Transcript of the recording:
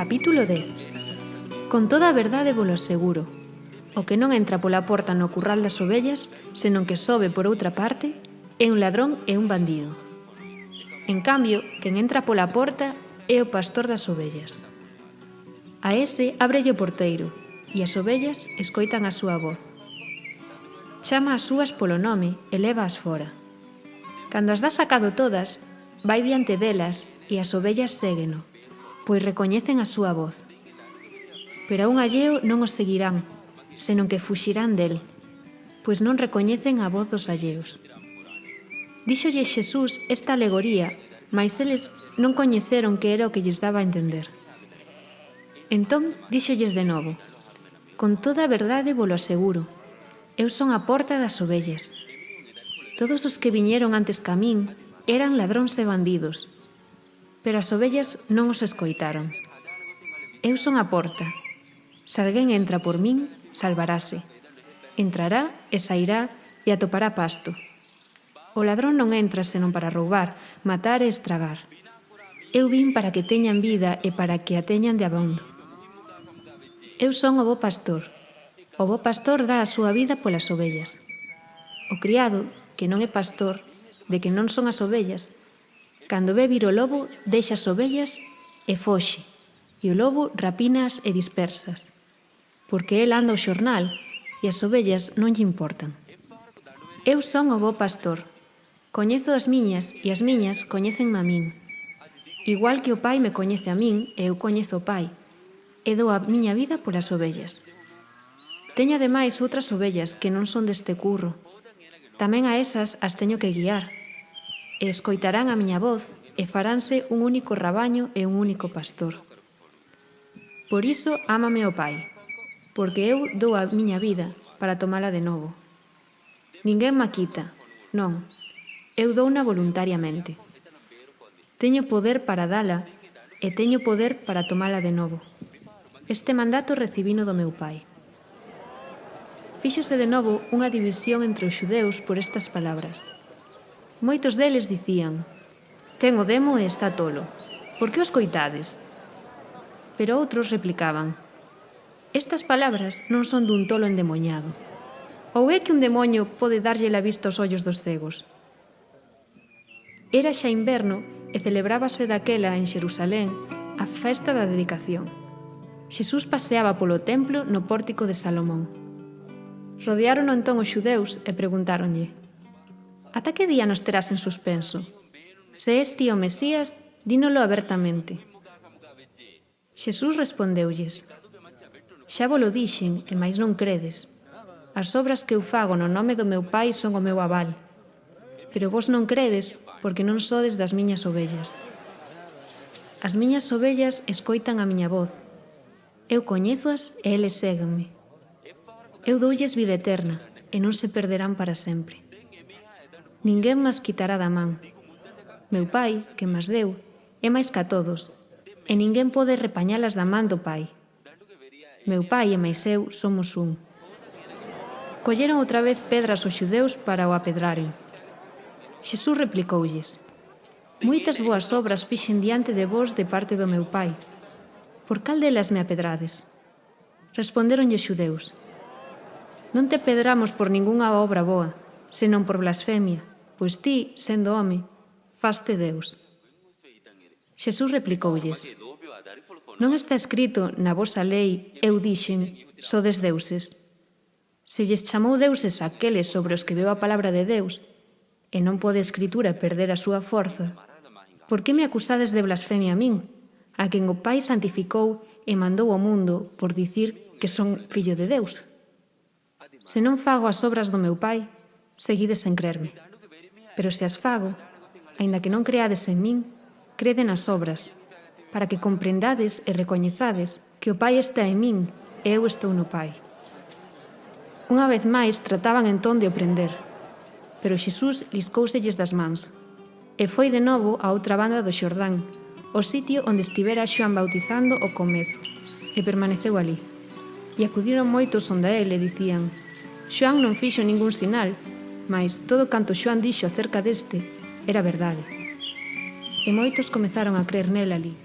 Capítulo 10. Con toda a verdade volo aseguro, o que non entra pola porta no curral das ovellas, senón que sobe por outra parte, é un ladrón e un bandido. En cambio, quen entra pola porta é o pastor das ovellas. A ese ábrelle o porteiro, e as ovellas escoitan a súa voz. Chama as súas polo nome e lévaas fora. Cando as dá sacado todas, vai diante delas e as ovellas ségueno, pois recoñecen a súa voz. Pero a un alleo non os seguirán, senón que fuxirán del, pois non recoñecen a voz dos alleos. Díxolle Xesús esta alegoría, mais eles non coñeceron que era o que lles daba a entender. Entón díxolles de novo: con toda a verdade volo aseguro, eu son a porta das ovellas. Todos os que viñeron antes ca min eran ladróns e bandidos, pero as ovellas non os escoitaron. Eu son a porta. Se alguén entra por min, salvarase. Entrará e sairá e atopará pasto. O ladrón non entra senón para roubar, matar e estragar. Eu vin para que teñan vida e para que a teñan de abondo. Eu son o bo pastor. O bo pastor dá a súa vida polas ovellas. O criado, que non é pastor, de que non son as ovellas, cando ve vir o lobo, deixa as ovellas e foxe, e o lobo rapínas e dispersas, porque el anda ao xornal e as ovellas non lle importan. Eu son o bo pastor. Coñezo as miñas e as miñas coñécenme a min. Igual que o Pai me coñece a min e eu coñezo o Pai, e dou a miña vida polas ovellas. Teño ademais outras ovellas que non son deste curro. Tamén a esas as teño que guiar, e escoitarán a miña voz e faránse un único rabaño e un único pastor. Por iso ámame o Pai, porque eu dou a miña vida para tomala de novo. Ninguén ma quita, non, eu douna voluntariamente. Teño poder para dala e teño poder para tomala de novo. Este mandato recibino do meu Pai. Fíxose de novo unha división entre os xudeus por estas palabras. Moitos deles dicían: ten o demo e está tolo. Por que os coitades? Pero outros replicaban: estas palabras non son dun tolo endemoñado. Ou é que un demoño pode darlle la vista aos ollos dos cegos? Era xa inverno e celebrábase daquela en Xerusalén a festa da dedicación. Xesús paseaba polo templo no pórtico de Salomón. Rodearon entón os xudeus e preguntáronlle: ata que día nos terás en suspenso? Se és ti o Mesías, dínolo abertamente. Xesús respondeulles: xa volo dixen e máis non credes. As obras que eu fago no nome do meu Pai son o meu aval. Pero vos non credes porque non sodes das miñas ovellas. As miñas ovellas escoitan a miña voz. Eu coñézoas e eles séguenme. Eu doulles vida eterna e non se perderán para sempre. Ninguén mas quitará da man. Meu Pai, que mas deu, é máis ca todos, e ninguén pode repañalas da man do Pai. Meu Pai e máis eu somos un. Colleron outra vez pedras os xudeus para o apedraren. Xesús replicoulles: moitas boas obras fixen diante de vos de parte do meu Pai. Por cal delas me apedrades? Respondéronlle os xudeus: non te pedramos por ningunha obra boa, senón por blasfemia, pois ti, sendo home, faste Deus. Xesús replicoulles: non está escrito na vosa lei, eu dixen, sodes deuses. Se lles chamou deuses aqueles sobre os que veu a palabra de Deus, e non pode a Escritura perder a súa forza, por que me acusades de blasfemia a min, a quen o Pai santificou e mandou ao mundo por dicir que son fillo de Deus? Se non fago as obras do meu Pai, seguides sen crerme. Pero se as fago, aínda que non creades en min, crede nas obras, para que comprendades e recoñezades que o Pai está en min e eu estou no Pai. Unha vez máis trataban entón de o prender, pero Xesús liscóuselles das mans, e foi de novo á outra banda do Xordán, o sitio onde estivera Xoán bautizando o comezo, e permaneceu ali. E acudiron moitos onde a ele e dicían: Xoán non fixo ningún sinal, mas todo canto Xoán dixo acerca deste era verdade. E moitos comezaron a crer nel ali.